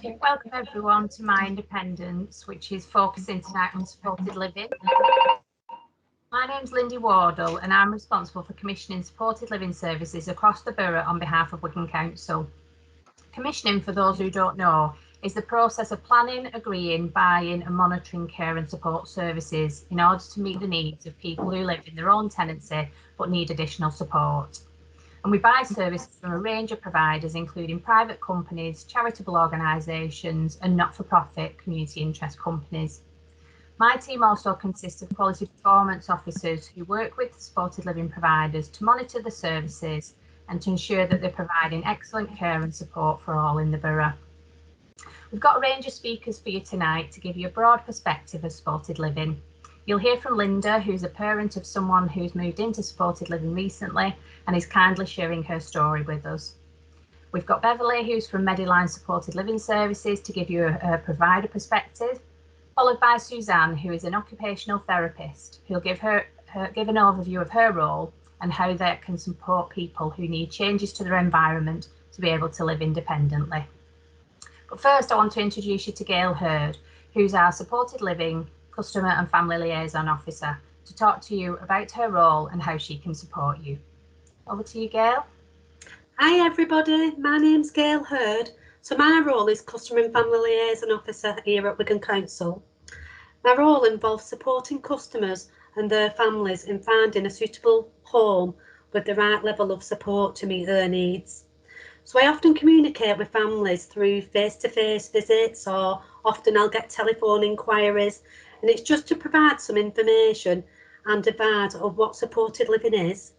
Okay, welcome everyone to My Independence, which is focusing tonight on supported living. My name's Lindy Wardle and I'm responsible for commissioning supported living services across the borough on behalf of Wigan Council. Commissioning, for those who don't know, is the process of planning, agreeing, buying and monitoring care and support services in order to meet the needs of people who live in their own tenancy but need additional support. And we buy services from a range of providers, including private companies, charitable organisations and not-for-profit community interest companies. My team also consists of quality performance officers who work with supported living providers to monitor the services and to ensure that they're providing excellent care and support for all in the borough. We've got a range of speakers for you tonight to give you a broad perspective of supported living. You'll hear from Linda, who's a parent of someone who's moved into supported living recently and is kindly sharing her story with us. We've got Beverly, who's from Mediline Supported Living Services, to give you a provider perspective, followed by Suzanne, who is an occupational therapist, who'll give an overview of her role and how they can support people who need changes to their environment to be able to live independently. But first, I want to introduce you to Gail Hurd, who's our supported living customer and family liaison officer, to talk to you about her role and how she can support you. Over to you, Gail. Hi everybody, my name's Gail Hurd. So my role is customer and family liaison officer here at Wigan Council. My role involves supporting customers and their families in finding a suitable home with the right level of support to meet their needs. So I often communicate with families through face-to-face visits, or often I'll get telephone inquiries, and it's just to provide some information and advice of what supported living is,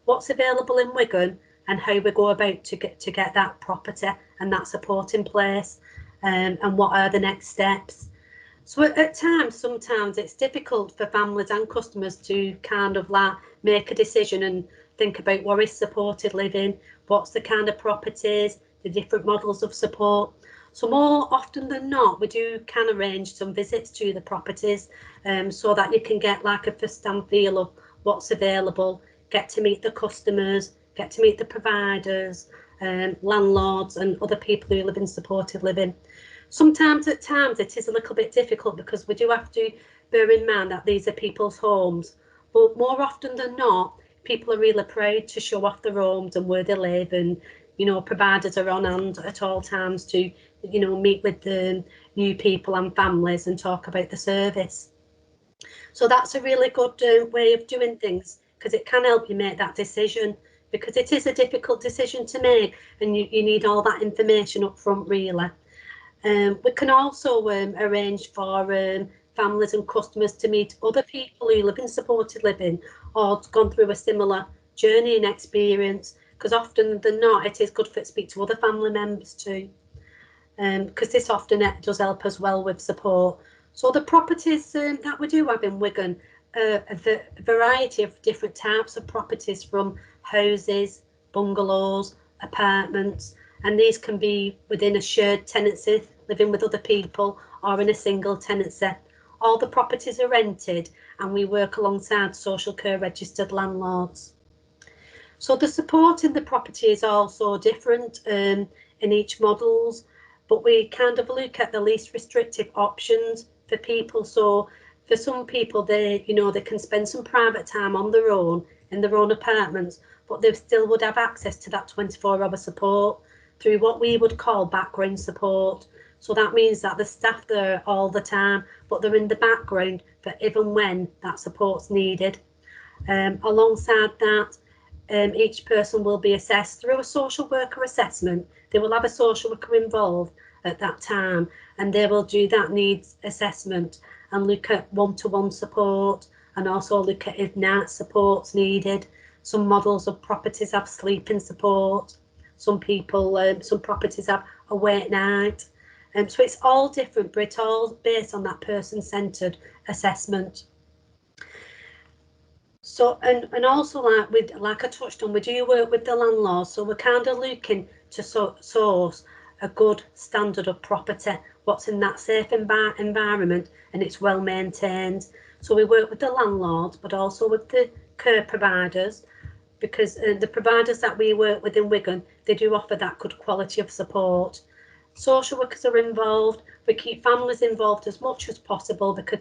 what's available in Wigan, and how we go about to get that property and that support in place, and what are the next steps. So at times, sometimes it's difficult for families and customers to kind of like make a decision and think about what is supported living, what's the kind of properties, the different models of support. So more often than not, we can arrange some visits to the properties, so that you can get like a first-hand feel of what's available, get to meet the customers, get to meet the providers, landlords and other people who live in supported living. Sometimes at times it is a little bit difficult because we do have to bear in mind that these are people's homes, but more often than not, people are really proud to show off their homes and where they live, and providers are on hand at all times to meet with the new people and families and talk about the service. So that's a really good way of doing things, because it can help you make that decision, because it is a difficult decision to make and you need all that information up front really. We can also arrange for families and customers to meet other people who live in supported living or gone through a similar journey and experience, because often than not it is good to speak to other family members too, because this often does help as well with support. So the properties that we do have in Wigan, a variety of different types of properties, from houses, bungalows, apartments, and these can be within a shared tenancy, living with other people, or in a single tenancy. All the properties are rented and we work alongside social care registered landlords. So the support in the property is also different in each models, but we kind of look at the least restrictive options for people. So for some people, they can spend some private time on their own in their own apartments, but they still would have access to that 24-hour support through what we would call background support. So that means that the staff there all the time, but they're in the background for even when that support's needed. Alongside that, each person will be assessed through a social worker assessment. They will have a social worker involved at that time, and they will do that needs assessment and look at one-to-one support, and also look at if night support's needed. Some models of properties have sleeping support. Some properties have a wait night. So it's all different, but it's all based on that person-centred assessment. So and also like I touched on, we do work with the landlords, so we're kind of looking to source a good standard of property, what's in that safe environment and it's well maintained. So we work with the landlords, but also with the care providers, because the providers that we work with in Wigan, they do offer that good quality of support. social workers are involved. We keep families involved as much as possible, because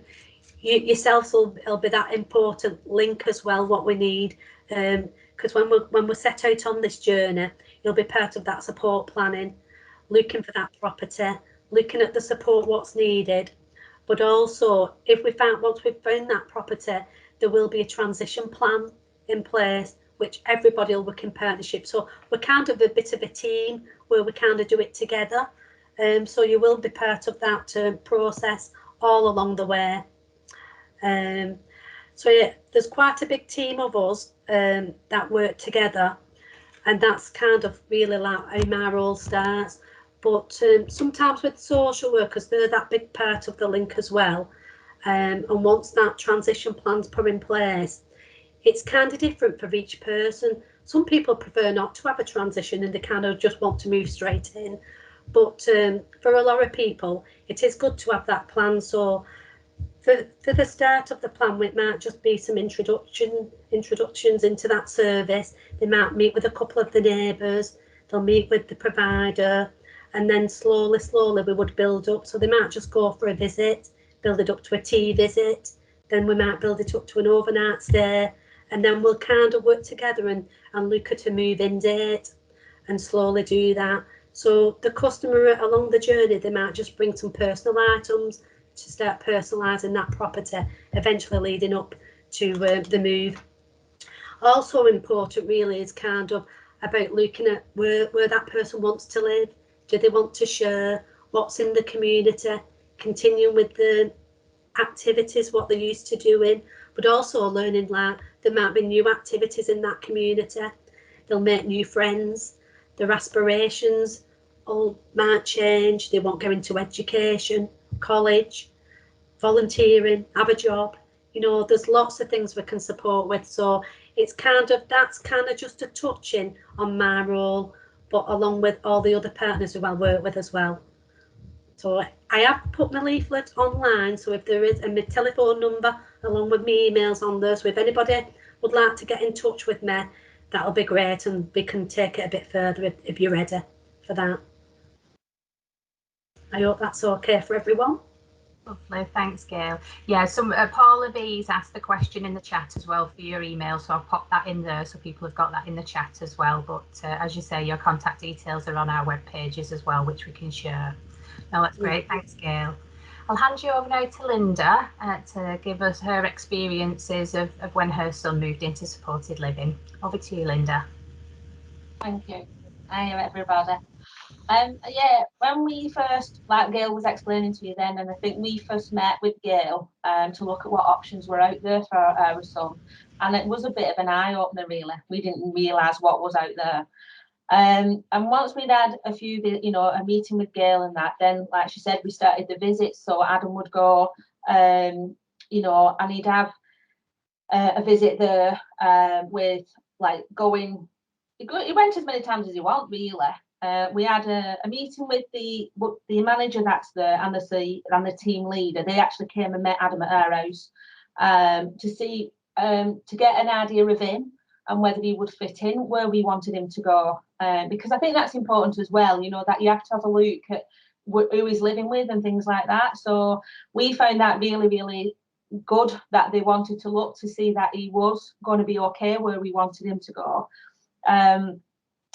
you yourselves will be that important link as well, what we need. Because when we're set out on this journey, you'll be part of that support planning, looking for that property, looking at the support, what's needed. But also, if once we've found that property, there will be a transition plan in place, which everybody will work in partnership. So we're kind of a bit of a team where we kind of do it together. So you will be part of that process all along the way. So yeah, there's quite a big team of us that work together, and that's kind of really like how my role starts. But sometimes with social workers, they're that big part of the link as well. And once that transition plan's put in place, it's kind of different for each person. Some people prefer not to have a transition and they kind of just want to move straight in. But for a lot of people, it is good to have that plan. So for the start of the plan, it might just be some introductions into that service. They might meet with a couple of the neighbours, they'll meet with the provider, and then slowly we would build up. So they might just go for a visit, build it up to a tea visit, then we might build it up to an overnight stay, and then we'll kind of work together and look at a move-in date and slowly do that. So the customer along the journey, they might just bring some personal items to start personalising that property, eventually leading up to the move. Also important really is kind of about looking at where that person wants to live. Do they want to share? What's in the community? Continuing with the activities, what they're used to doing, but also learning like there might be new activities in that community. They'll make new friends. Their aspirations all might change. They won't go into education, college, volunteering, have a job. You know, there's lots of things we can support with. So it's that's kind of just a touching on my role, but along with all the other partners who I work with as well. So I have put my leaflet online, so if there is, and my telephone number along with my emails on there, so if anybody would like to get in touch with me, that'll be great, and we can take it a bit further if you're ready for that. I hope that's okay for everyone. Lovely, thanks, Gail. Yeah, some Paula B's asked the question in the chat as well for your email, so I'll pop that in there so people have got that in the chat as well. But as you say, your contact details are on our web pages as well, which we can share. No, that's great. Thanks, Gail. I'll hand you over now to Linda to give us her experiences of when her son moved into supported living. Over to you, Linda. Thank you. Hi, everybody. Yeah, when we first, like Gail was explaining to you then, and I think we first met with Gail to look at what options were out there for our son, and it was a bit of an eye-opener, really. We didn't realise what was out there. And once we'd had a few, a meeting with Gail and that, then, like she said, we started the visits. So Adam would go, and he'd have a visit there with like going. He went as many times as he wanted, really. We had a meeting with the manager that's there and the team leader. They actually came and met Adam at our house to see to get an idea of him and whether he would fit in where we wanted him to go. Because I think that's important as well, that you have to have a look at who he's living with and things like that. So we found that really, really good that they wanted to look to see that he was going to be okay where we wanted him to go.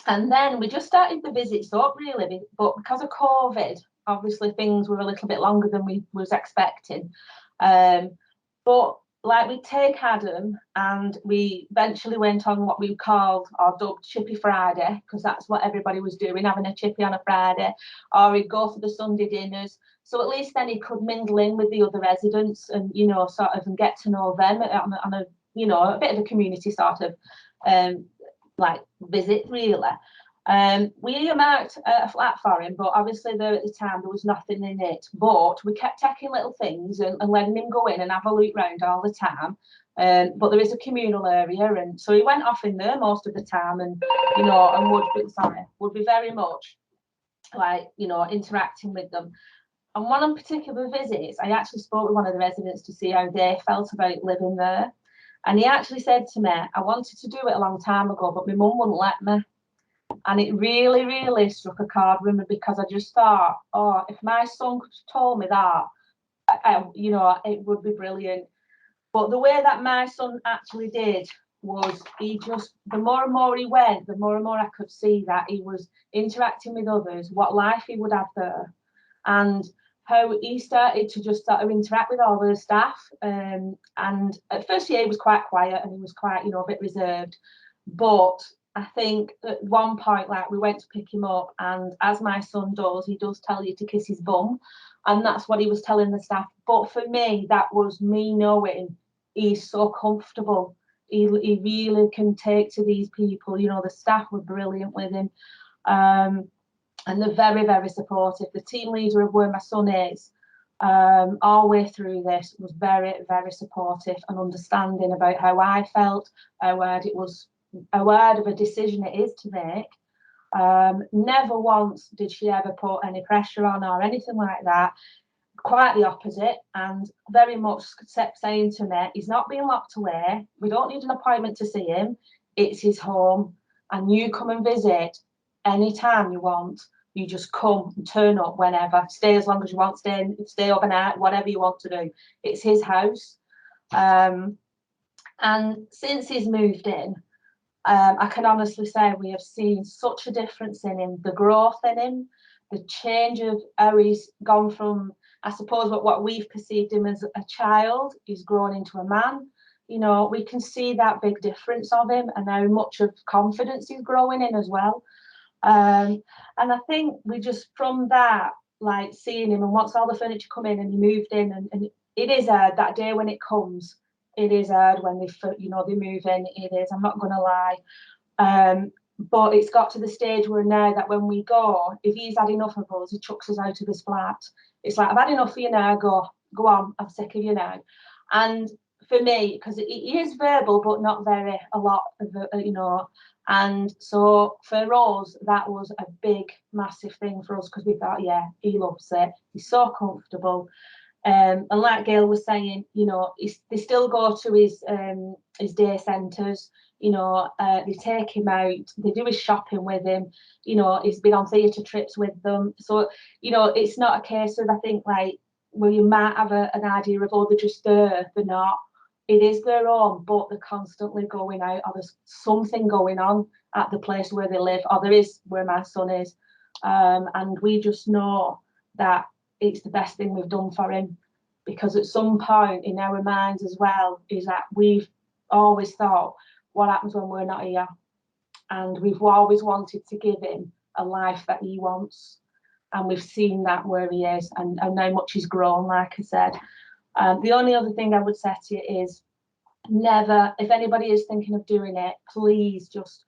And then we just started the visits up, really, but because of COVID, obviously things were a little bit longer than we was expecting. But like we take Adam and we eventually went on what we called or dubbed Chippy Friday, because that's what everybody was doing, having a chippy on a Friday, or he'd go for the Sunday dinners. So at least then he could mingle in with the other residents and, sort of and get to know them on a, a bit of a community sort of like visit, really. We earmarked a flat for him, but obviously there at the time there was nothing in it. But we kept taking little things and letting him go in and have a look round all the time. But there is a communal area, and so he went off in there most of the time, and and would be very much like interacting with them. On one particular visits, I actually spoke with one of the residents to see how they felt about living there, and he actually said to me, "I wanted to do it a long time ago, but my mum wouldn't let me." And it really, really struck a chord with me, because I just thought, oh, if my son told me that, you know, it would be brilliant. But the way that my son actually did was, he just, the more and more he went, the more and more I could see that he was interacting with others, what life he would have there, and how he started to just sort of interact with all the staff. And at first, yeah, he was quite quiet and he was quite, you know, a bit reserved. But I think at one point, like, we went to pick him up, and as my son does, he does tell you to kiss his bum. And that's what he was telling the staff. But for me, that was me knowing he's so comfortable. He really can take to these people. You know, the staff were brilliant with him. And they're very, very supportive. The team leader of where my son is, all the way through this, was very, very supportive and understanding about how I felt, how hard of a decision it is to make. Never once did she ever put any pressure on or anything like that. Quite the opposite, and very much kept saying to me, he's not being locked away. We don't need an appointment to see him. It's his home, and you come and visit anytime you want. You just come and turn up whenever. Stay as long as you want. Stay overnight. Whatever you want to do. It's his house. And since he's moved in, I can honestly say we have seen such a difference in him. The growth in him, the change of how he's gone from, I suppose, what we've perceived him as a child, he's grown into a man. You know, we can see that big difference of him, and how much of confidence he's growing in as well. And I think we just, from that, like, seeing him, and once all the furniture come in and he moved in, and it is hard that day when it comes. It is hard when they move in. It is, I'm not going to lie. But it's got to the stage where now that when we go, if he's had enough of us, he chucks us out of his flat. It's like, I've had enough of you now, go on, I'm sick of you now. And for me, because he is verbal, but not a lot of, you know, and so for us, that was a big, massive thing for us, because we thought, yeah, he loves it. He's so comfortable. And like Gail was saying, you know, they still go to his day centres. You know, they take him out, they do his shopping with him. You know, he's been on theatre trips with them. So, you know, it's not a case of, I think, like, well, you might have an idea of, oh, they're just there. They're not. It is their own, but they're constantly going out, or there's something going on at the place where they live, or there is where my son is. And we just know that it's the best thing we've done for him, because at some point in our minds as well is that we've always thought, what happens when we're not here? And we've always wanted to give him a life that he wants, and we've seen that where he is, and how much he's grown, like I said. The only other thing I would say to you is, never, if anybody is thinking of doing it, please just,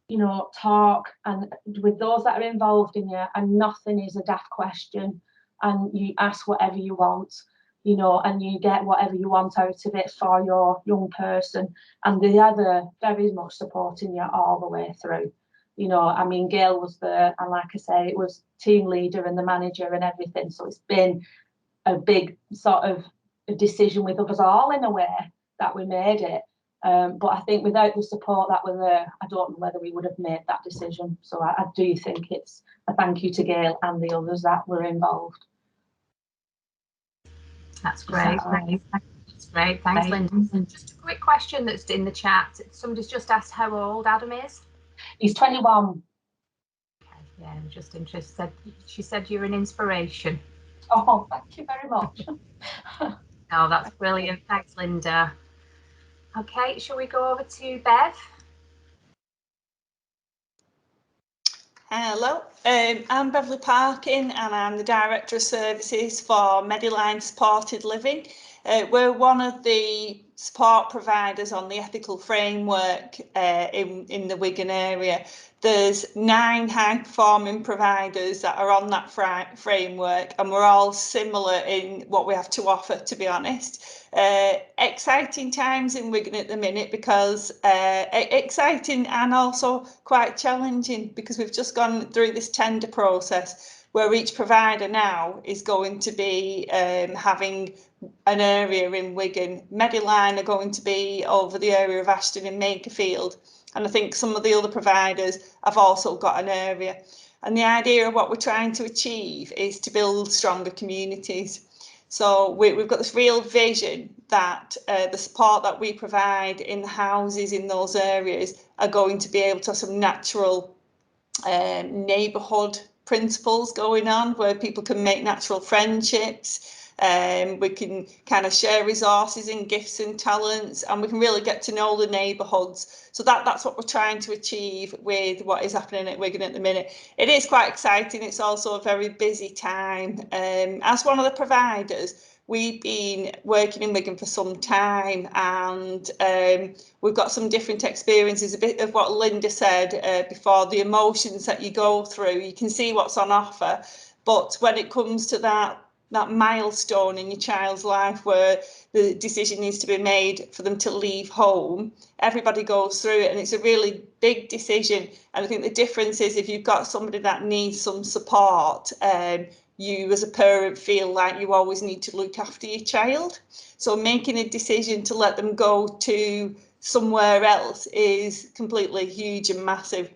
you know, talk and with those that are involved in you, and nothing is a daft question, and you ask whatever you want, you know, and you get whatever you want out of it for your young person, and the other very much supporting you all the way through. You know, I mean, Gail was there, and like I say, it was team leader and the manager and everything, so it's been a big sort of a decision with us all, in a way, that we made it. But I think without the support that were there, I don't know whether we would have made that decision. So I do think it's a thank you to Gail and the others that were involved. That's great. That's great. Thanks, Linda. Just a quick question that's in the chat. Somebody's just asked how old Adam is. He's 21. Okay, yeah, I'm just interested. She said you're an inspiration. Oh, thank you very much. Oh, that's brilliant. Thanks, Linda. Okay, shall we go over to Bev? Hello, I'm Beverly Parkin, and I'm the Director of Services for Mediline Supported Living. We're one of the support providers on the ethical framework in the Wigan area. There's 9 high-performing providers that are on that framework, and we're all similar in what we have to offer, to be honest. Exciting times in Wigan at the minute, because exciting and also quite challenging, because we've just gone through this tender process where each provider now is going to be having an area in Wigan. Mediline are going to be over the area of Ashton and Makerfield, And I think some of the other providers have also got an area. And the idea of what we're trying to achieve is to build stronger communities. So we've got this real vision that the support that we provide in the houses in those areas are going to be able to have some natural neighbourhood principles going on, where people can make natural friendships. We can kind of share resources and gifts and talents, and we can really get to know the neighbourhoods. So that's what we're trying to achieve with what is happening at Wigan at the minute. It is quite exciting. It's also a very busy time. As one of the providers, we've been working in Wigan for some time, and we've got some different experiences. A bit of what Linda said before, the emotions that you go through, you can see what's on offer. But when it comes to that milestone in your child's life where the decision needs to be made for them to leave home, everybody goes through it, and it's a really big decision. And I think the difference is if you've got somebody that needs some support, you as a parent feel like you always need to look after your child. So making a decision to let them go to somewhere else is completely huge and massive.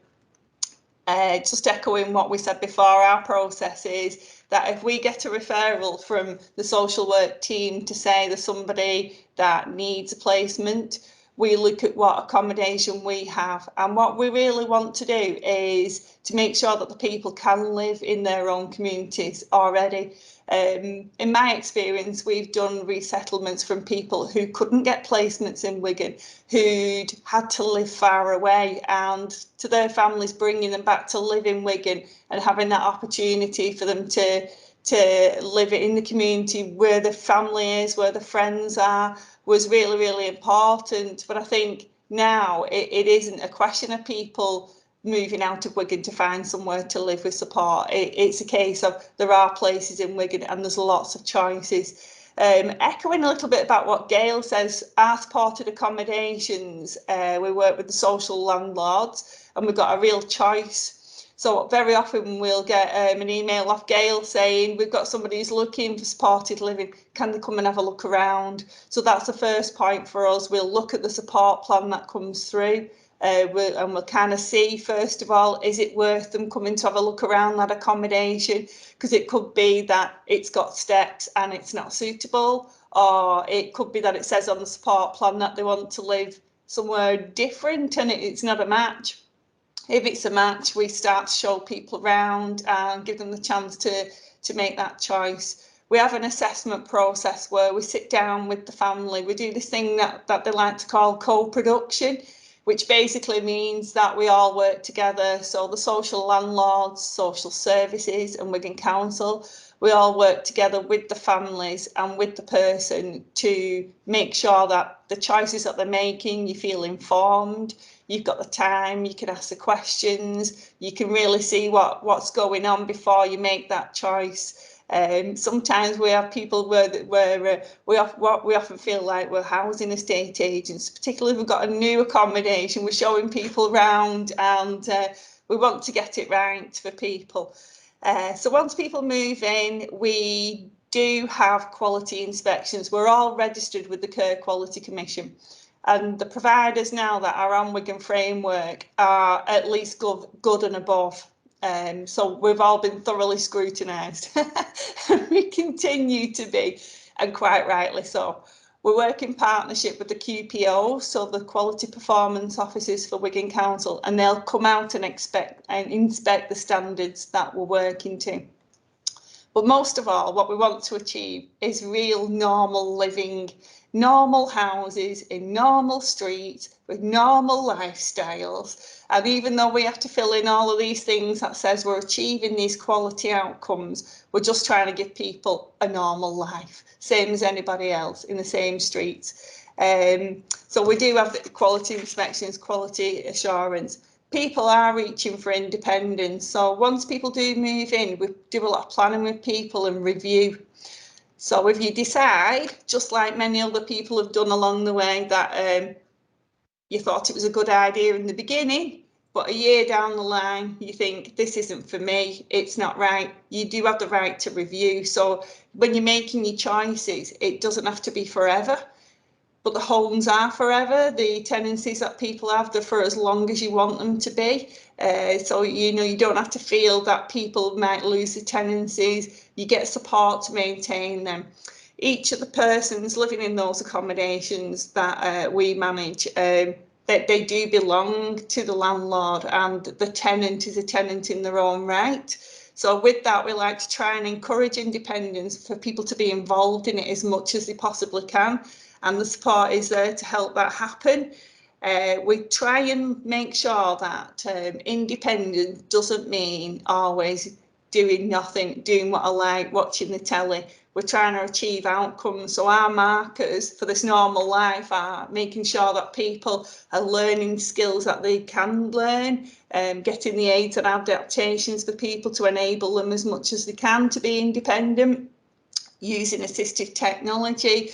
Just echoing what we said before, our process is that if we get a referral from the social work team to say there's somebody that needs a placement, we look at what accommodation we have. And what we really want to do is to make sure that the people can live in their own communities already. In my experience, we've done resettlements from people who couldn't get placements in Wigan, who'd had to live far away, and to their families bringing them back to live in Wigan and having that opportunity for them to live in the community where the family is, where the friends are, was really, really important. But I think now it isn't a question of people moving out of Wigan to find somewhere to live with support. It's a case of there are places in Wigan and there's lots of choices. Echoing a little bit about what Gail says, our supported accommodations, we work with the social landlords and we've got a real choice. So very often we'll get an email off Gail saying we've got somebody who's looking for supported living, can they come and have a look around? So that's the first point for us. We'll look at the support plan that comes through. We'll kind of see, first of all, is it worth them coming to have a look around that accommodation? Because it could be that it's got steps and it's not suitable, or it could be that it says on the support plan that they want to live somewhere different and it's not a match. If it's a match, we start to show people around and give them the chance to make that choice. We have an assessment process where we sit down with the family. We do this thing that they like to call co-production, which basically means that we all work together. So the social landlords, social services and Wigan Council, we all work together with the families and with the person to make sure that the choices that they're making, you feel informed, you've got the time, you can ask the questions, you can really see what's going on before you make that choice. Sometimes we have people where we often feel like we're housing estate agents, particularly if we've got a new accommodation, we're showing people around and we want to get it right for people. So once people move in, we do have quality inspections. We're all registered with the Care Quality Commission. And the providers now that are on Wigan Framework are at least good and above. So we've all been thoroughly scrutinised. We continue to be, and quite rightly so. We work in partnership with the QPO, so the Quality Performance Officers for Wigan Council, and they'll come out and inspect the standards that we're working to. But most of all, what we want to achieve is real normal living, normal houses in normal streets with normal lifestyles. And even though we have to fill in all of these things that says we're achieving these quality outcomes, we're just trying to give people a normal life, same as anybody else in the same streets. So we do have the quality inspections, quality assurance. People are reaching for independence. So once people do move in, we do a lot of planning with people and review. So if you decide, just like many other people have done along the way, that you thought it was a good idea in the beginning, but a year down the line, you think this isn't for me, it's not right, you do have the right to review. So when you're making your choices, it doesn't have to be forever. but the homes are forever. The tenancies that people have, they're for as long as you want them to be. So, you know, you don't have to feel that people might lose the tenancies. You get support to maintain them. Each of the persons living in those accommodations that we manage, they do belong to the landlord, and the tenant is a tenant in their own right. So with that, we like to try and encourage independence for people to be involved in it as much as they possibly can. And the support is there to help that happen. We try and make sure that independence doesn't mean always doing nothing, doing what I like, watching the telly. We're trying to achieve outcomes. So our markers for this normal life are making sure that people are learning skills that they can learn, getting the aids and adaptations for people to enable them as much as they can to be independent, using assistive technology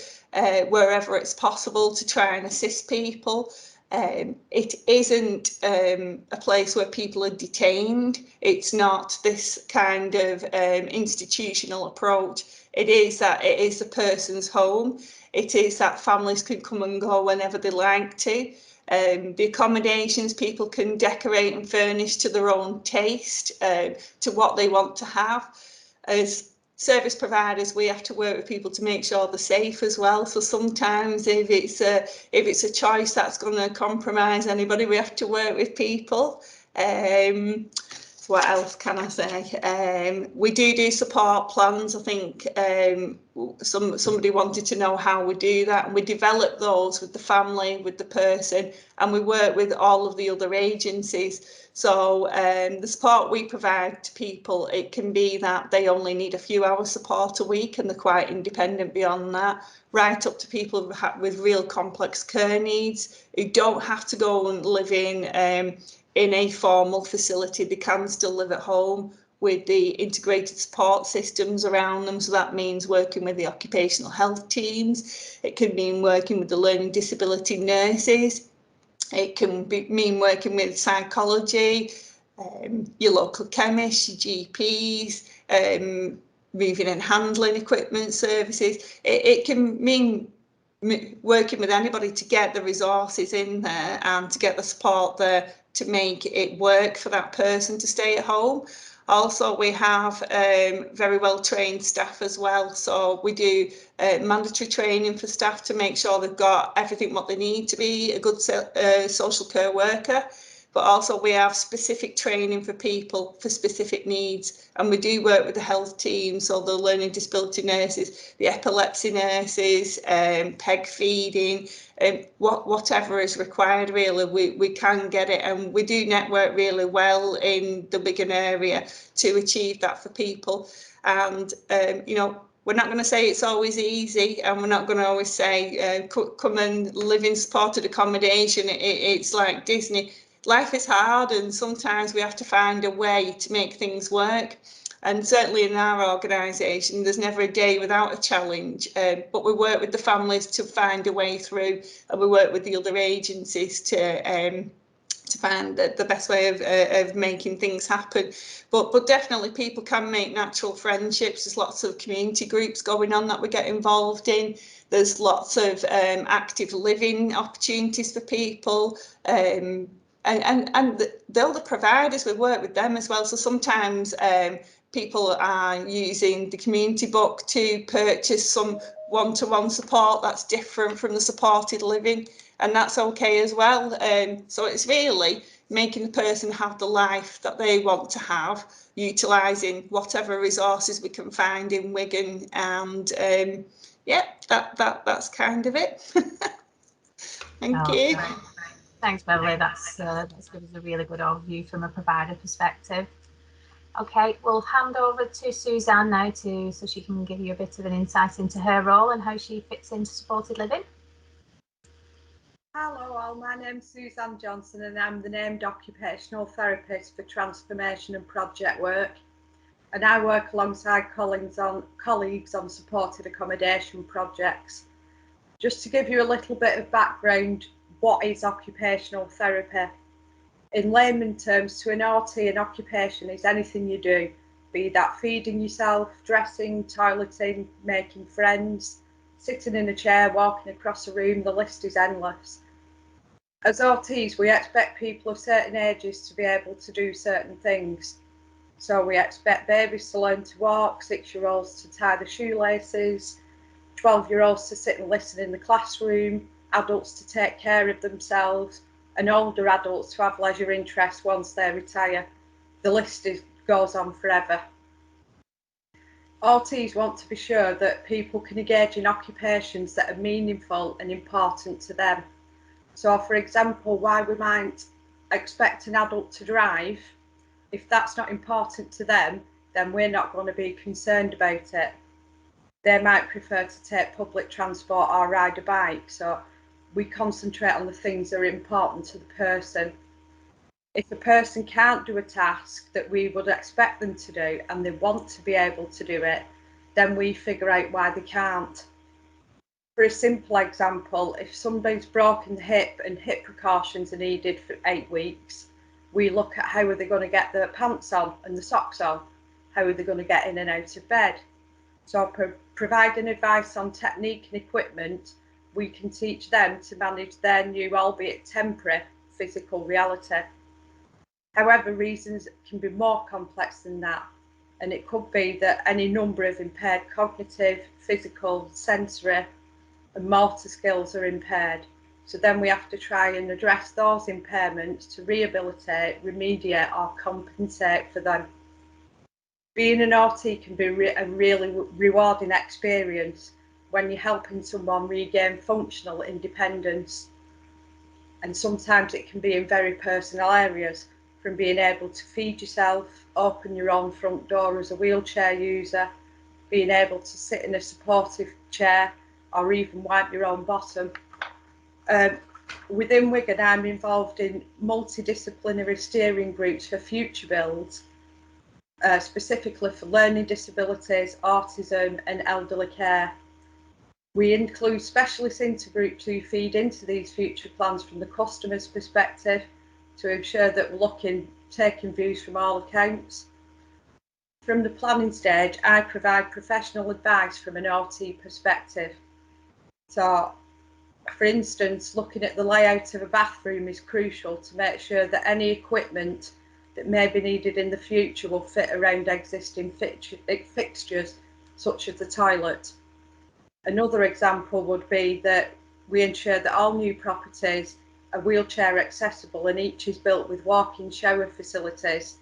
wherever it's possible to try and assist people. It isn't a place where people are detained. It's not this kind of institutional approach. It is the person's home. It is that families can come and go whenever they like to. The accommodations, people can decorate and furnish to their own taste, to what they want to have. As service providers, we have to work with people to make sure they're safe as well. So sometimes if it's a choice that's going to compromise anybody, we have to work with people. What else can I say? We do support plans. I think somebody wanted to know how we do that, and we develop those with the family, with the person, and we work with all of the other agencies. So the support we provide to people, it can be that they only need a few hours support a week and they're quite independent beyond that, right up to people with real complex care needs who don't have to go and live in a formal facility. They can still live at home with the integrated support systems around them. So that means working with the occupational health teams. It can mean working with the learning disability nurses. It can mean working with psychology, your local chemists, your GPs, moving and handling equipment services. It can mean working with anybody to get the resources in there and to get the support there to make it work for that person to stay at home. Also, we have very well trained staff as well. So we do mandatory training for staff to make sure they've got everything what they need to be a good social care worker. But also we have specific training for people for specific needs. And we do work with the health team, so the learning disability nurses, the epilepsy nurses, peg feeding, whatever is required really, we can get it. And we do network really well in the Wigan area to achieve that for people. And, you know, we're not going to say it's always easy, and we're not going to always say, come and live in supported accommodation. It's like Disney. Life is hard, and sometimes we have to find a way to make things work. And certainly in our organisation, there's never a day without a challenge. But we work with the families to find a way through, and we work with the other agencies to find the best way of making things happen. But definitely people can make natural friendships. There's lots of community groups going on that we get involved in. There's lots of active living opportunities for people. And the other providers, we work with them as well. So sometimes people are using the community book to purchase some one-to-one support that's different from the supported living, and that's okay as well. So it's really making the person have the life that they want to have, utilising whatever resources we can find in Wigan, and yeah, that's kind of it. Thank you. Great. Thanks, Beverly. That's given us a really good overview from a provider perspective. Okay, we'll hand over to Suzanne now so she can give you a bit of an insight into her role and how she fits into supported living. Hello all, my name's Suzanne Johnson and I'm the named occupational therapist for transformation and project work. And I work alongside colleagues on supported accommodation projects. Just to give you a little bit of background, what is occupational therapy? In layman terms, to an OT, an occupation is anything you do, be that feeding yourself, dressing, toileting, making friends, sitting in a chair, walking across a room, the list is endless. As OTs, we expect people of certain ages to be able to do certain things. So we expect babies to learn to walk, 6-year-olds to tie the shoelaces, 12-year-olds to sit and listen in the classroom, adults to take care of themselves, and older adults to have leisure interests once they retire. The list goes on forever. OTs want to be sure that people can engage in occupations that are meaningful and important to them. So, for example, why we might expect an adult to drive, if that's not important to them, then we're not going to be concerned about it. They might prefer to take public transport or ride a bike, so we concentrate on the things that are important to the person. If a person can't do a task that we would expect them to do and they want to be able to do it, then we figure out why they can't. For a simple example, if somebody's broken the hip and hip precautions are needed for 8 weeks, we look at how are they going to get their pants on and the socks on, how are they going to get in and out of bed. So providing advice on technique and equipment, we can teach them to manage their new, albeit temporary, physical reality. However, reasons can be more complex than that, and it could be that any number of impaired cognitive, physical, sensory and motor skills are impaired. So then we have to try and address those impairments to rehabilitate, remediate or compensate for them. Being an OT can be a really rewarding experience when you're helping someone regain functional independence. And sometimes it can be in very personal areas, from being able to feed yourself, open your own front door as a wheelchair user, being able to sit in a supportive chair, or even wipe your own bottom. Within Wigan, I'm involved in multidisciplinary steering groups for future builds, specifically for learning disabilities, autism and elderly care. We include specialist intergroups who feed into these future plans from the customer's perspective to ensure that we're taking views from all accounts. From the planning stage, I provide professional advice from an OT perspective. So, for instance, looking at the layout of a bathroom is crucial to make sure that any equipment that may be needed in the future will fit around existing fixtures, such as the toilet. Another example would be that we ensure that all new properties are wheelchair accessible and each is built with walk-in shower facilities,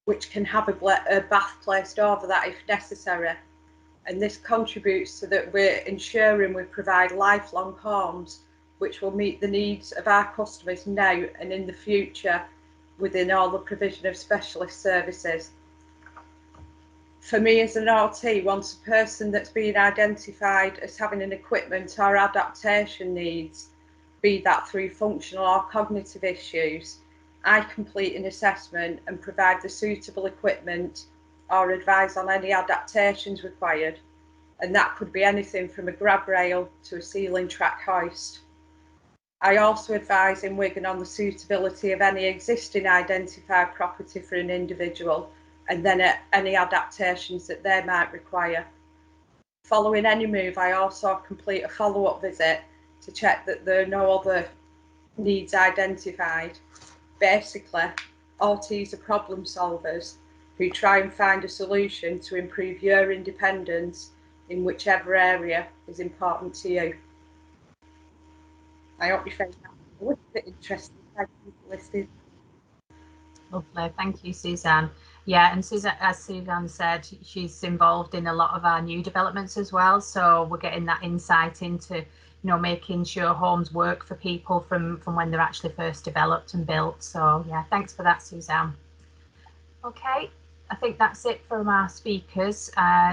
which can have a bath placed over that if necessary. And this contributes to that we're ensuring we provide lifelong homes which will meet the needs of our customers now and in the future within all the provision of specialist services. For me as an OT, once a person that's been identified as having an equipment or adaptation needs, be that through functional or cognitive issues, I complete an assessment and provide the suitable equipment or advise on any adaptations required. And that could be anything from a grab rail to a ceiling track hoist. I also advise in Wigan on the suitability of any existing identified property for an individual and then any adaptations that they might require. Following any move, I also complete a follow-up visit to check that there are no other needs identified. Basically, OTs are problem solvers who try and find a solution to improve your independence in whichever area is important to you. I hope you found that a little bit interesting. Thank you for listening. Lovely, thank you, Suzanne. Yeah, and Suzanne, as Suzanne said, she's involved in a lot of our new developments as well. So we're getting that insight into, you know, making sure homes work for people from when they're actually first developed and built. So yeah, thanks for that, Suzanne. Okay, I think that's it from our speakers.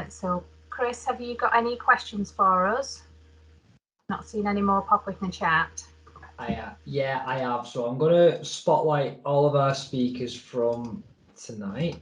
So Chris, have you got any questions for us? Not seen any more pop up in the chat. Yeah, I have. So I'm going to spotlight all of our speakers from tonight.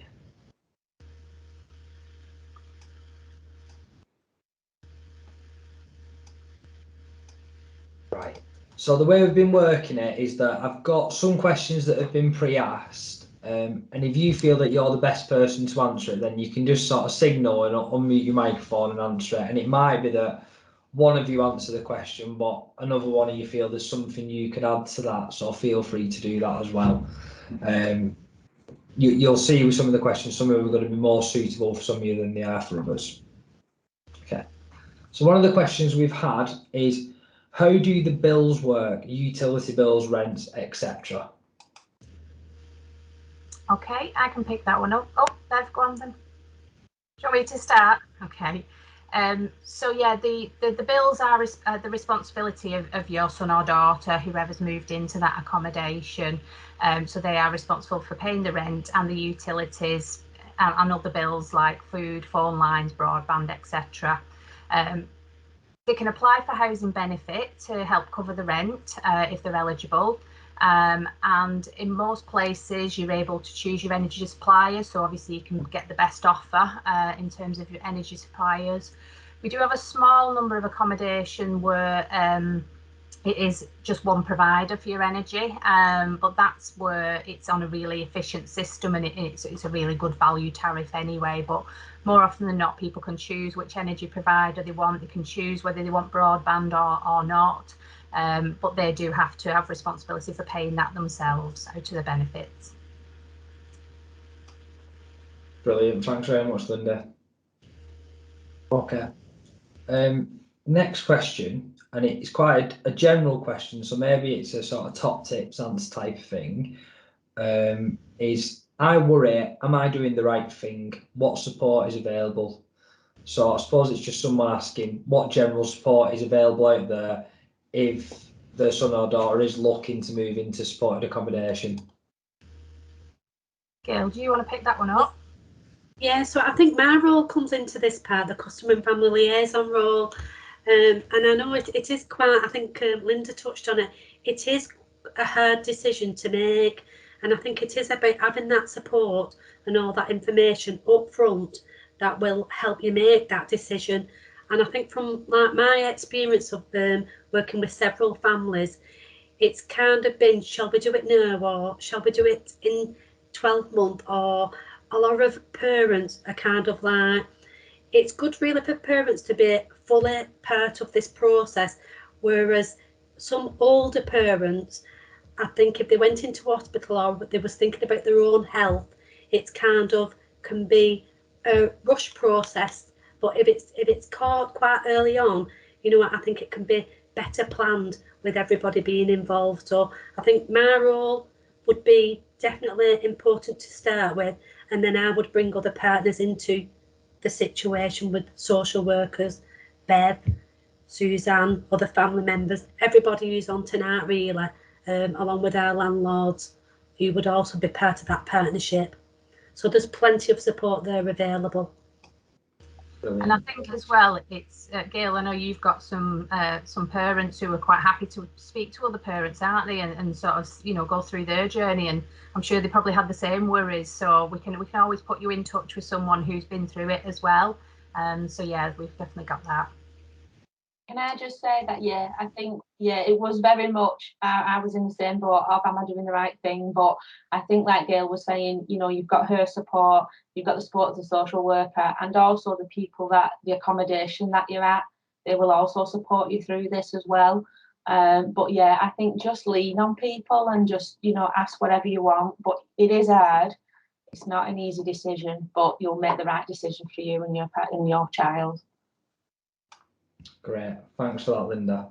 Right. So the way we've been working it is that I've got some questions that have been pre-asked. And if you feel that you're the best person to answer it, then you can just sort of signal and unmute your microphone and answer it. And it might be that one of you answer the question, but another one of you feel there's something you could add to that, so feel free to do that as well. You'll see with some of the questions, some of them are going to be more suitable for some of you than they are for others. Okay, so one of the questions we've had is, how do the bills work? Utility bills, rents, etc. Okay, I can pick that one up. Oh, Bev, go on then. Do you want me to start? Okay. So yeah, the bills are the responsibility of your son or daughter, whoever's moved into that accommodation. So they are responsible for paying the rent and the utilities and other bills like food, phone lines, broadband, etc. They can apply for housing benefit to help cover the rent if they're eligible. And in most places, you're able to choose your energy supplier. So obviously you can get the best offer in terms of your energy suppliers. We do have a small number of accommodation where it is just one provider for your energy, but that's where it's on a really efficient system, and it's a really good value tariff anyway. But more often than not, people can choose which energy provider they want. They can choose whether they want broadband or not, but they do have to have responsibility for paying that themselves out of the benefits. Brilliant, thanks very much, Linda. Okay, next question, and it's quite a general question, so maybe it's a sort of top tips answer type of thing. Is, I worry, am I doing the right thing? What support is available? So I suppose it's just someone asking what general support is available out there if their son or daughter is looking to move into supported accommodation. Gail, do you want to pick that one up? Yeah, so I think my role comes into this part, the customer and family liaison role. And I know it is quite, I think Linda touched on it, it is a hard decision to make. And I think it is about having that support and all that information up front that will help you make that decision. And I think from my experience of working with several families, it's kind of been, shall we do it now, or shall we do it in 12 months? Or a lot of parents are kind of like, it's good really for parents to be fully part of this process, whereas some older parents, I think if they went into hospital or they was thinking about their own health, it's kind of can be a rush process. But if it's caught quite early on, you know, I think it can be better planned with everybody being involved. So I think my role would be definitely important to start with, and then I would bring other partners into the situation with social workers, Bev, Suzanne, other family members, everybody who's on tonight really, along with our landlords who would also be part of that partnership. So there's plenty of support there available. Brilliant. And I think as well, it's Gail, I know you've got some parents who are quite happy to speak to other parents, aren't they, and sort of, you know, go through their journey, and I'm sure they probably had the same worries, so we can always put you in touch with someone who's been through it as well. So yeah, we've definitely got that. Can I just say that, yeah, I think, yeah, it was very much, I was in the same boat of, am I doing the right thing? But I think, like Gail was saying, you know, you've got her support, you've got the support of the social worker, and also the people that, the accommodation that you're at, they will also support you through this as well. But yeah, I think just lean on people and just, you know, ask whatever you want. But it is hard. It's not an easy decision, but you'll make the right decision for you and your child. Great, thanks for that, Linda.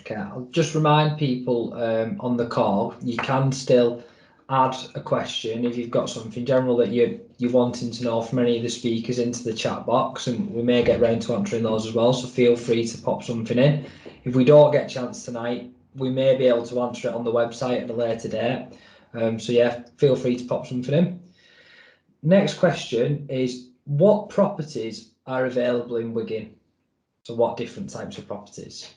Okay, I'll just remind people on the call, you can still add a question if you've got something general that you're wanting to know from any of the speakers into the chat box, and we may get round to answering those as well, so feel free to pop something in. If we don't get a chance tonight, we may be able to answer it on the website at a later date. So yeah, feel free to pop something in. Next question is, what properties are available in Wigan? So what different types of properties?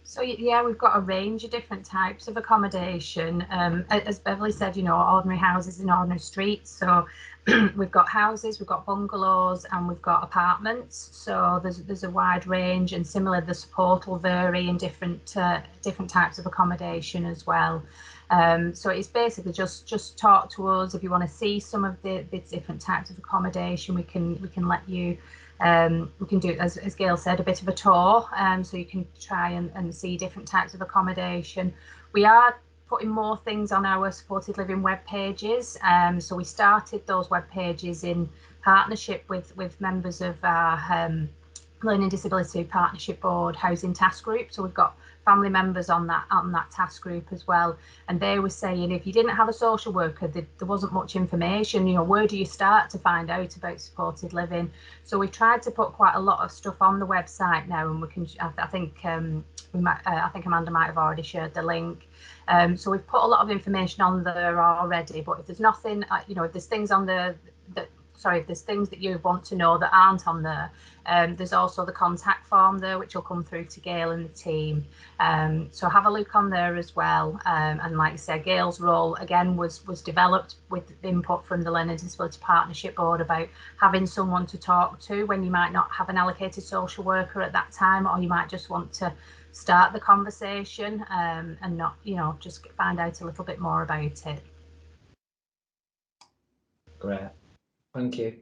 So yeah, we've got a range of different types of accommodation. As Beverly said, you know, ordinary houses in ordinary streets. So we've got houses, we've got bungalows, and we've got apartments. So there's a wide range, and similarly, the support will vary in different types of accommodation as well. So it's basically just talk to us if you want to see some of the different types of accommodation. We can let you We can do, as Gail said, a bit of a tour, so you can try and see different types of accommodation. We are putting more things on our supported living web pages. So we started those web pages in partnership with members of our Learning Disability Partnership Board Housing Task Group. So we've got family members on that task group as well, and they were saying if you didn't have a social worker, there wasn't much information. You know, where do you start to find out about supported living? So we tried to put quite a lot of stuff on the website now, and we can. I think I think Amanda might have already shared the link. So we've put a lot of information on there already. But if there's nothing, you know, if there's things on there if there's things that you want to know that aren't on there, there's also the contact form there, which will come through to Gail and the team. So have a look on there as well. And like I said, Gail's role again was developed with input from the Learning Disability Partnership Board about having someone to talk to when you might not have an allocated social worker at that time, or you might just want to start the conversation and not, you know, just find out a little bit more about it. Great. Thank you.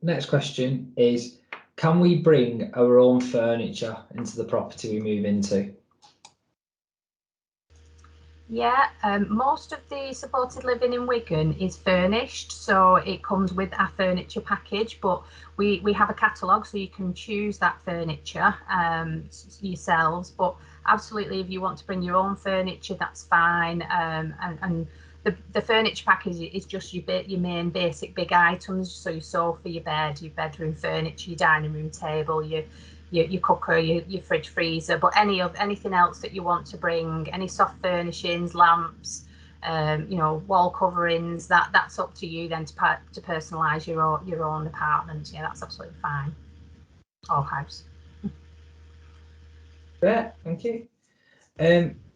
Next question is, can we bring our own furniture into the property we move into? Yeah, most of the supported living in Wigan is furnished, so it comes with a furniture package, but we have a catalogue, so you can choose that furniture yourselves. But absolutely, if you want to bring your own furniture, that's fine. And the furniture package is just your main basic big items, so your sofa, your bed, your bedroom furniture, your dining room table, your cooker, your fridge, freezer. But anything else that you want to bring, any soft furnishings, lamps, you know, wall coverings, that's up to you then to personalise your own apartment. Yeah, that's absolutely fine. Or house. Great, thank you.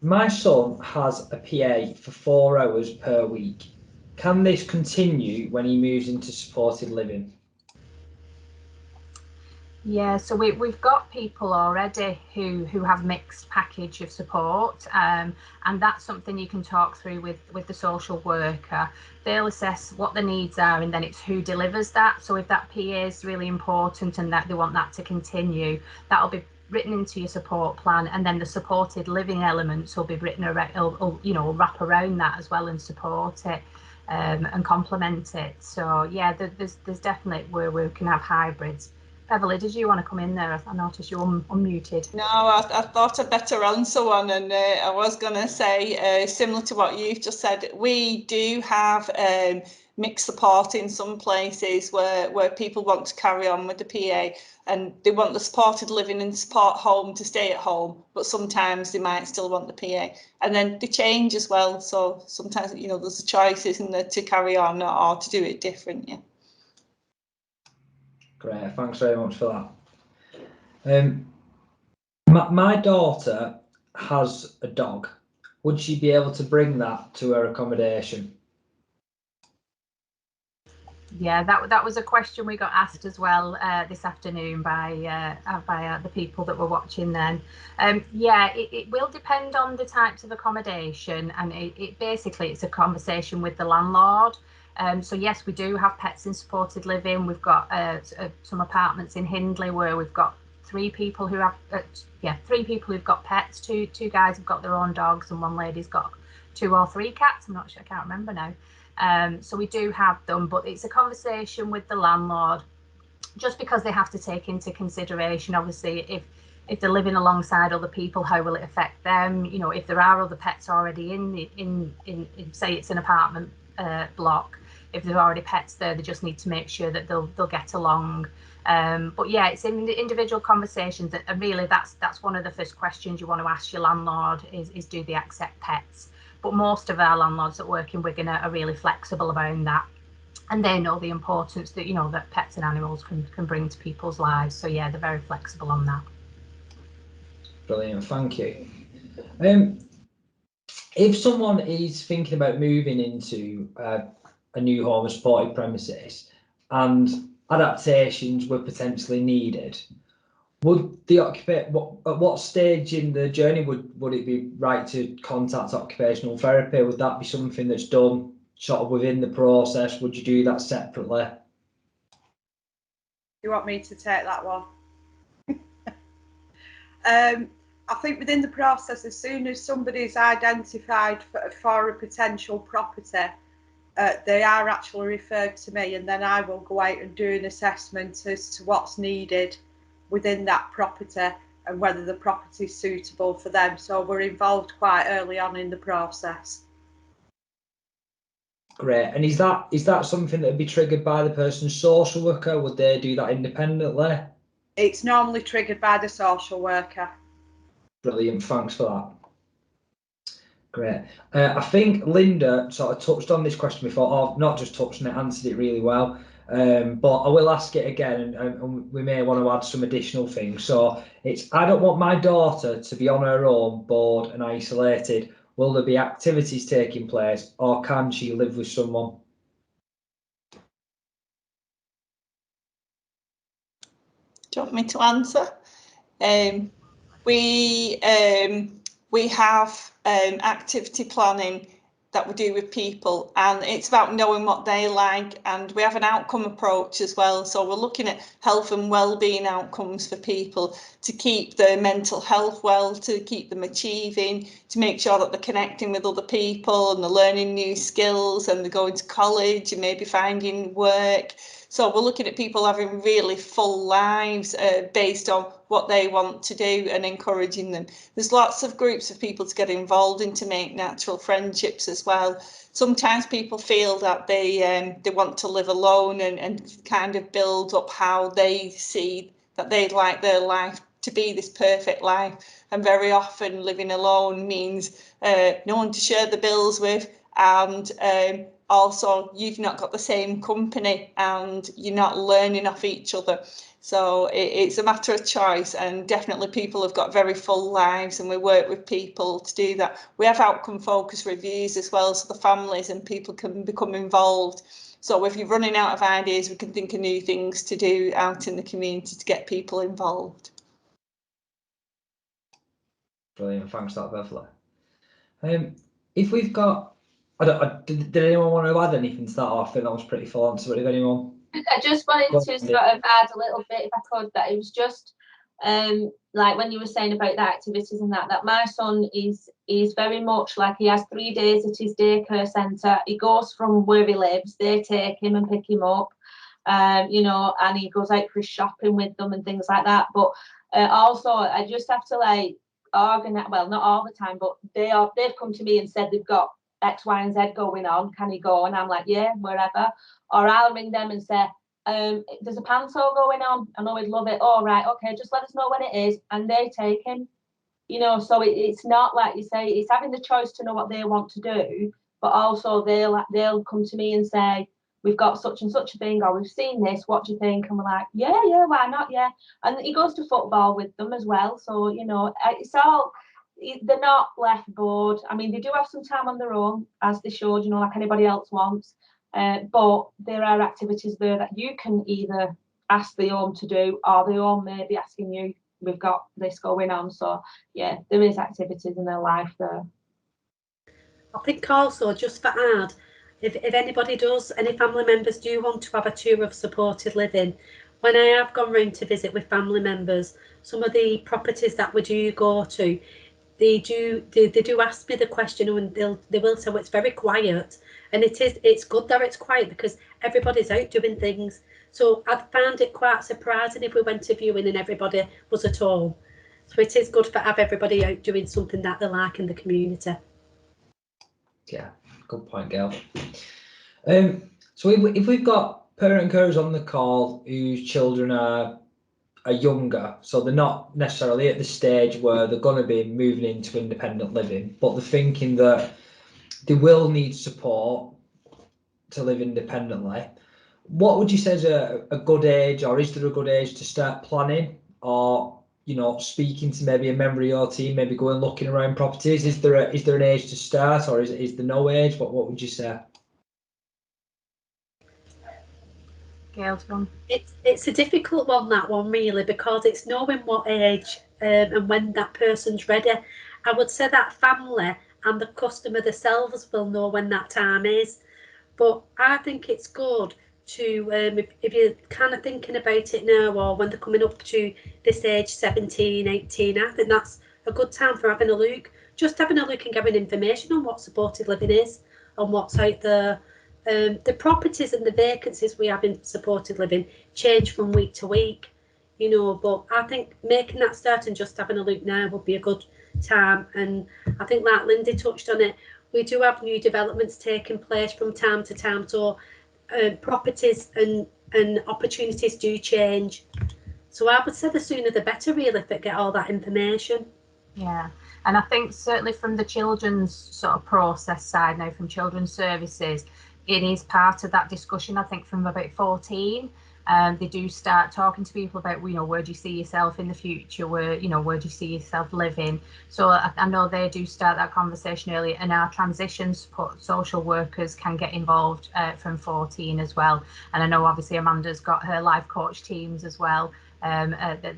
My son has a PA for 4 hours per week. Can this continue when he moves into supported living? Yeah, so we've got people already who have mixed package of support, and that's something you can talk through with the social worker. They'll assess what the needs are, and then it's who delivers that. So if that PA is really important and that they want that to continue, that'll be written into your support plan, and then the supported living elements will be written around, you know, wrap around that as well and support it and complement it. So yeah, there's definitely where we can have hybrids. Beverly, did you want to come in there? I noticed you unmuted. No, I thought I'd better answer one, and I was going to say, similar to what you've just said, we do have mixed support in some places where people want to carry on with the PA and they want the supported living and support home to stay at home, but sometimes they might still want the PA, and then they change as well. So sometimes, you know, there's a choice, isn't there, to carry on or to do it different. Yeah. Great, thanks very much for that. My daughter has a dog. Would she be able to bring that to her accommodation? Yeah, that was a question we got asked as well this afternoon by the people that were watching then. Yeah, it will depend on the types of accommodation, and it basically it's a conversation with the landlord. So yes, we do have pets in supported living. We've got some apartments in Hindley where we've got three people who've got pets. Two guys have got their own dogs, and one lady's got 2 or 3 cats. I'm not sure, I can't remember now. So we do have them, but it's a conversation with the landlord, just because they have to take into consideration, obviously, if they're living alongside other people, how will it affect them? You know, if there are other pets already in say it's an apartment block, if there's already pets there, they just need to make sure that they'll get along. But yeah, it's in the individual conversations, and really that's one of the first questions you want to ask your landlord is do they accept pets? But most of our landlords that work in Wigan are really flexible around that, and they know the importance that, you know, that pets and animals can bring to people's lives. So yeah, they're very flexible on that. Brilliant, thank you. If someone is thinking about moving into a new home or supported premises and adaptations were potentially needed, would the at what stage in the journey would it be right to contact occupational therapy? Would that be something that's done sort of within the process? Would you do that separately? You want me to take that one? I think within the process, as soon as somebody is identified for a potential property, they are actually referred to me, and then I will go out and do an assessment as to what's needed within that property and whether the property is suitable for them. So we're involved quite early on in the process. Great. And is that something that would be triggered by the person's social worker? Would they do that independently? It's normally triggered by the social worker. Brilliant. Thanks for that. Great. I think Linda sort of touched on this question before, or not just touched on it, answered it really well. But I will ask it again, and we may want to add some additional things. So it's, I don't want my daughter to be on her own, bored and isolated. Will there be activities taking place, or can she live with someone? Do you want me to answer? We have activity planning that we do with people, and it's about knowing what they like, and we have an outcome approach as well. So we're looking at health and well-being outcomes for people to keep their mental health well, to keep them achieving, to make sure that they're connecting with other people and they're learning new skills and they're going to college and maybe finding work. So we're looking at people having really full lives based on what they want to do and encouraging them. There's lots of groups of people to get involved in to make natural friendships as well. Sometimes people feel that they want to live alone and kind of build up how they see that they'd like their life to be this perfect life. And very often living alone means no one to share the bills with, and also you've not got the same company and you're not learning off each other. So it's a matter of choice, and definitely people have got very full lives, and we work with people to do that. We have outcome focused reviews as well, so the families and people can become involved. So if you're running out of ideas, we can think of new things to do out in the community to get people involved. Brilliant, thanks for that, Beverly. If we've got, did anyone want to add anything to that? I think that was pretty full answer. If anyone, I just wanted to sort of add a little bit, if I could, that it was just like when you were saying about the activities and that my son is very much like, he has 3 days at his daycare centre. He goes from where he lives, they take him and pick him up, you know, and he goes out for his shopping with them and things like that. But also I just have to like organise, well, not all the time, but they've come to me and said they've got X, Y, and Z going on. Can he go? And I'm like, yeah, wherever. Or I'll ring them and say, there's a panto going on. I know he'd love it. Oh, right, okay, just let us know when it is, and they take him. You know, so it's not like you say, it's having the choice to know what they want to do, but also they'll come to me and say, we've got such and such a thing, or we've seen this, what do you think? And we're like, yeah, why not? Yeah. And he goes to football with them as well. So, you know, it's all, they're not left bored. I mean, they do have some time on their own, as they should, you know, like anybody else wants. But there are activities there that you can either ask the home to do, or the home may be asking you, we've got this going on. So yeah, there is activities in their life there. I think also, just for add, if anybody does, any family members do want to have a tour of supported living, when I have gone round to visit with family members, some of the properties that we do go to, they do ask me the question, and they will say, well, it's very quiet, and it's good that it's quiet because everybody's out doing things. So I found it quite surprising if we went to viewing and everybody was at home. So it is good to have everybody out doing something that they like in the community. Yeah, good point, Gail. So if we've got parent carers on the call whose children are younger, so they're not necessarily at the stage where they're going to be moving into independent living, but they're thinking that they will need support to live independently, what would you say is a good age, or is there a good age to start planning, or, you know, speaking to maybe a member of your team, maybe going looking around properties? Is there an age to start, or is there no age? What would you say? Gail's one. It's a difficult one, that one, really, because it's knowing what age and when that person's ready. I would say that family and the customer themselves will know when that time is. But I think it's good to, if you're kind of thinking about it now, or when they're coming up to this age, 17, 18, I think that's a good time for having a look. Just having a look and giving information on what supported living is and what's out there. The properties and the vacancies we have in supported living change from week to week, you know, but I think making that start and just having a look now would be a good time. And I think, like Lindy touched on it, we do have new developments taking place from time to time, so properties and opportunities do change. So I would say the sooner the better, really, if they get all that information. Yeah, and I think certainly from the children's sort of process side now, from children's services, it is part of that discussion. I think from about 14, they do start talking to people about, you know, where do you see yourself in the future? Where, you know, where do you see yourself living? So I know they do start that conversation early, and our transition support social workers can get involved from 14 as well. And I know obviously Amanda's got her life coach teams as well. That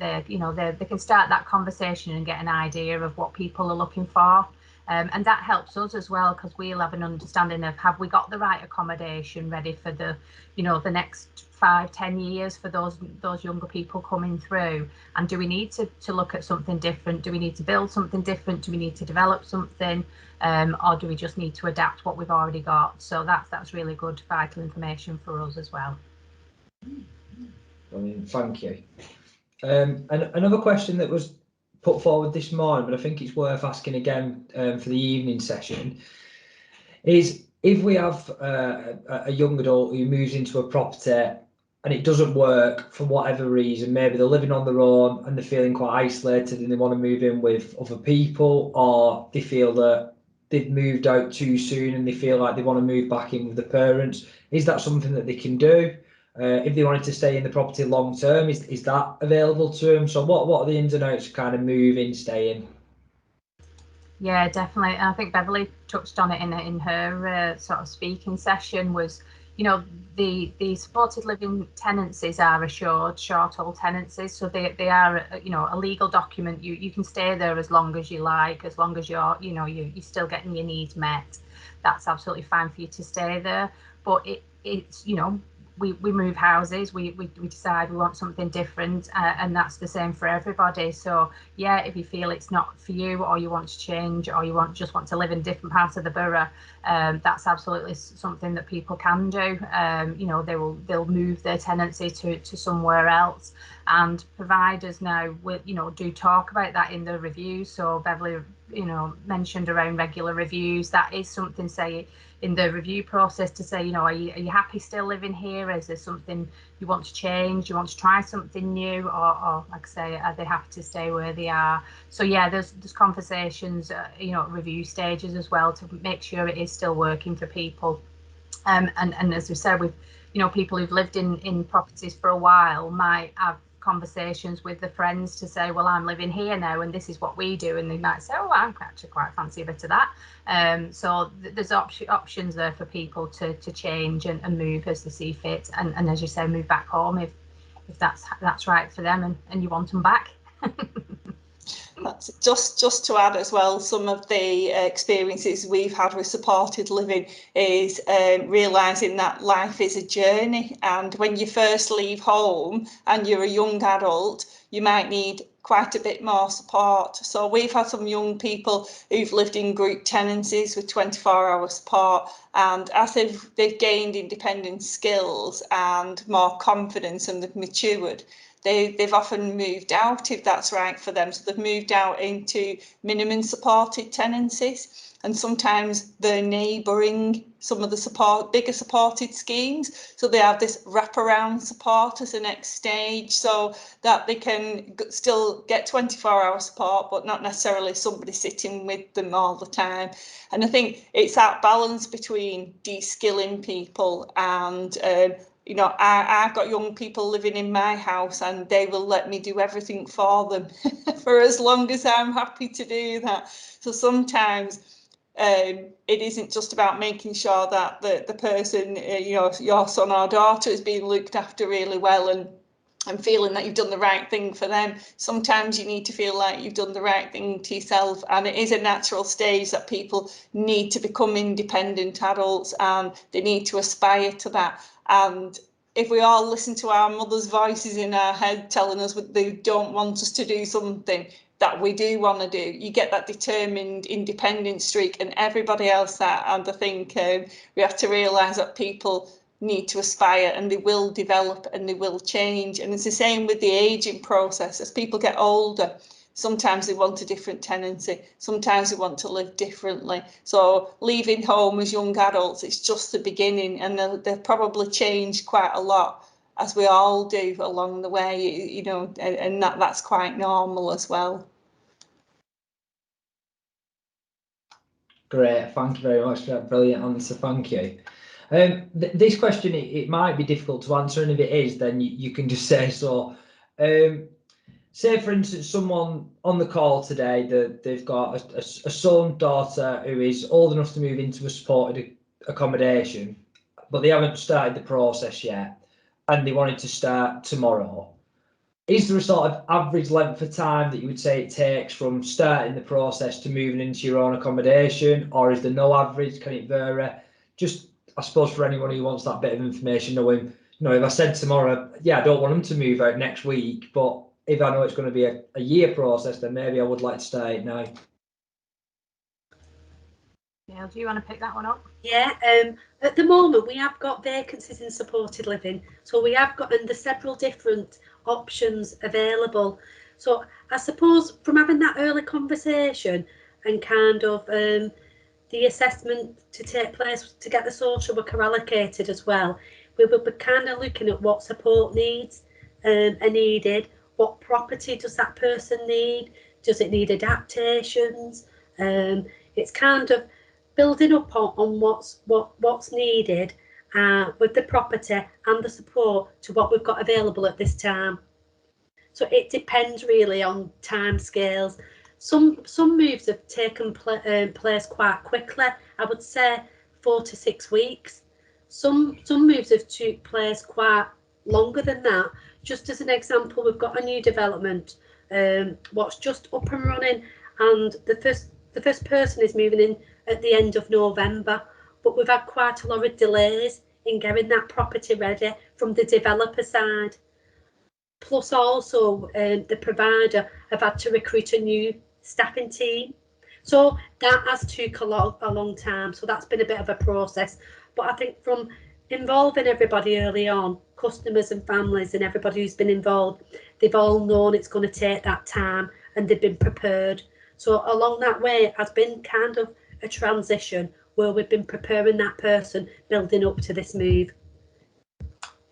they can start that conversation and get an idea of what people are looking for, and that helps us as well, because we'll have an understanding of, have we got the right accommodation ready for the, you know, the next 5-10 years for those younger people coming through, and do we need to look at something different? Do we need to build something different? Do we need to develop something, or do we just need to adapt what we've already got? So that's really good, vital information for us as well. Brilliant, thank you. And another question that was put forward this morning, but I think it's worth asking again for the evening session, is if we have a young adult who moves into a property and it doesn't work for whatever reason, maybe they're living on their own and they're feeling quite isolated and they want to move in with other people, or they feel that they've moved out too soon and they feel like they want to move back in with the parents, is that something that they can do? If they wanted to stay in the property long term, is that available to them? So what are the ins and outs of kind of moving, staying? Yeah, definitely. I think Beverly touched on it in her sort of speaking session, was, you know, the supported living tenancies are assured short hold tenancies, so they are, you know, a legal document. You can stay there as long as you like, as long as you're, you know, you're still getting your needs met. That's absolutely fine for you to stay there. But it's, you know, we move houses, we decide we want something different, and that's the same for everybody. So yeah, if you feel it's not for you, or you want to change, or you just want to live in a different part of the borough, that's absolutely something that people can do. You know, they'll move their tenancy to somewhere else, and providers now will, you know, do talk about that in the reviews. So Beverly, you know, mentioned around regular reviews. That is something, say, in the review process, to say, you know, are you happy still living here? Is there something you want to change? You want to try something new, or like I say, are they happy to stay where they are? So yeah, there's conversations, you know, at review stages as well, to make sure it is still working for people. And as we said, with, you know, people who've lived in properties for a while might have conversations with the friends to say, well, I'm living here now and this is what we do, and they might say, oh, I actually quite fancy a bit of that. So there's options there for people to change and move as they see fit, and as you say, move back home if that's right for them, and you want them back. That's just to add as well, some of the experiences we've had with supported living is realising that life is a journey, and when you first leave home and you're a young adult, you might need quite a bit more support. So we've had some young people who've lived in group tenancies with 24-hour support, and as they've gained independent skills and more confidence and they've matured, they've often moved out, if that's right for them. So they've moved out into minimum supported tenancies, and sometimes they're neighbouring some of the bigger supported schemes. So they have this wraparound support as the next stage, so that they can still get 24-hour support, but not necessarily somebody sitting with them all the time. And I think it's that balance between de-skilling people and you know, I've got young people living in my house and they will let me do everything for them for as long as I'm happy to do that. So sometimes it isn't just about making sure that the person, you know, your son or daughter is being looked after really well and feeling that you've done the right thing for them. Sometimes you need to feel like you've done the right thing to yourself, and it is a natural stage that people need to become independent adults and they need to aspire to that. And if we all listen to our mother's voices in our head telling us what they don't want us to do something that we do want to do, you get that determined independent streak, and everybody else that. And I think we have to realise that people need to aspire, and they will develop and they will change. And it's the same with the ageing process. As people get older, sometimes they want a different tenancy, sometimes they want to live differently. So leaving home as young adults, it's just the beginning, and they'll probably change quite a lot, as we all do along the way, you know, and that's quite normal as well. Great, thank you very much for that brilliant answer, thank you. This question, it might be difficult to answer, and if it is, then you can just say so. Say, for instance, someone on the call today, that they've got a son, daughter who is old enough to move into a supported accommodation, but they haven't started the process yet, and they wanted to start tomorrow. Is there a sort of average length of time that you would say it takes from starting the process to moving into your own accommodation, or is there no average? Can it vary? Just, I suppose, for anyone who wants that bit of information, knowing, you know, if I said tomorrow, yeah, I don't want them to move out next week, but if I know it's going to be a year process, then maybe I would like to start it now. Gail, do you want to pick that one up? Yeah, at the moment we have got vacancies in supported living, so we have got, and there's several different options available. So I suppose from having that early conversation and kind of the assessment to take place to get the social worker allocated as well, we will be kind of looking at what support needs are needed, what property does that person need, does it need adaptations, it's kind of building up on what's needed with the property and the support to what we've got available at this time. So it depends really on time scales. Some moves have taken place quite quickly. I would say 4 to 6 weeks. Some moves have took place quite longer than that. Just as an example, we've got a new development what's just up and running, and the first person is moving in at the end of November, but we've had quite a lot of delays in getting that property ready from the developer side. Plus also the provider have had to recruit a new staffing team. So that has took a long time. So that's been a bit of a process. But I think from involving everybody early on, customers and families and everybody who's been involved, they've all known it's going to take that time and they've been prepared. So along that way has been kind of a transition where we've been preparing that person building up to this move.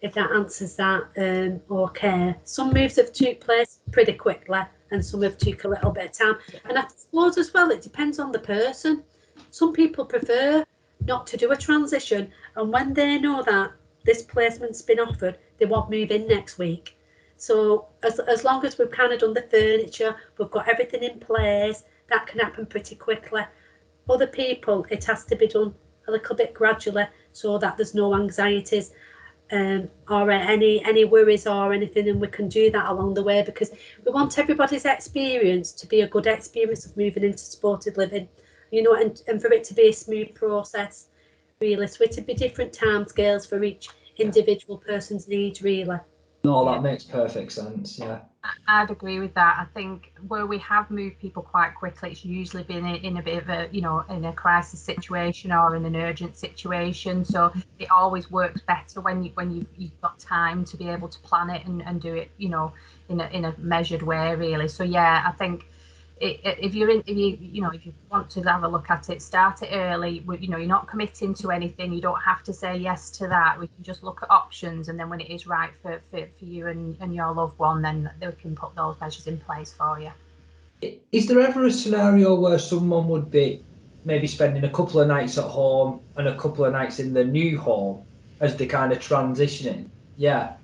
If that answers that, okay. Some moves have took place pretty quickly and some have took a little bit of time. And I suppose as well, it depends on the person. Some people prefer not to do a transition, and when they know that this placement's been offered, they won't move in next week. So as long as we've kind of done the furniture, we've got everything in place, that can happen pretty quickly. Other people, it has to be done a little bit gradually so that there's no anxieties or any worries or anything, and we can do that along the way, because we want everybody's experience to be a good experience of moving into supported living, you know, and for it to be a smooth process, really. So it would be different timescales for each individual person's needs, really. No, that makes perfect sense, yeah. I'd agree with that. I think where we have moved people quite quickly, it's usually been in a bit of a, you know, in a crisis situation or in an urgent situation. So it always works better when you've got time to be able to plan it and do it, you know, in a measured way, really. So yeah, I think if you want to have a look at it, start it early. You know, you're not committing to anything. You don't have to say yes to that. We can just look at options, and then when it is right for you and your loved one, then they can put those measures in place for you. Is there ever a scenario where someone would be maybe spending a couple of nights at home and a couple of nights in the new home as they kind of transitioning? Yeah,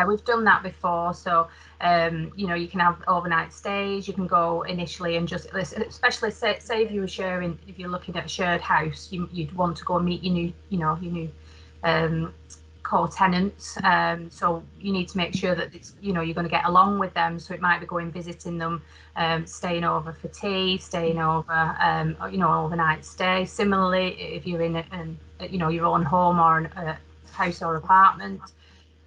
we've done that before. So you know, you can have overnight stays. You can go initially and just, especially say if you were sharing, if you're looking at a shared house, you'd want to go and meet your new co-tenants. So you need to make sure that it's, you know, you're going to get along with them. So it might be going visiting them, staying over for tea, staying over, you know, overnight stay. Similarly, if you're in you know, your own home or house or apartment.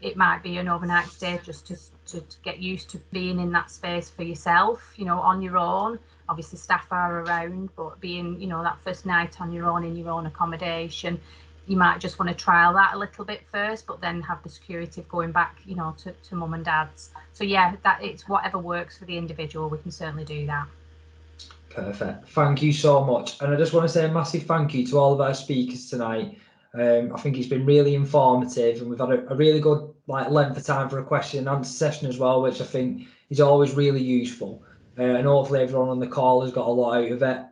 It might be an overnight stay just to get used to being in that space for yourself, you know, on your own. Obviously staff are around, but being, you know, that first night on your own in your own accommodation, you might just want to trial that a little bit first, but then have the security of going back, you know, to mum and dad's. So yeah, that it's whatever works for the individual, we can certainly do that. Perfect. Thank you so much. And I just want to say a massive thank you to all of our speakers tonight. I think it's been really informative, and we've had a really good length of time for a question and answer session as well, which I think is always really useful. And hopefully everyone on the call has got a lot out of it.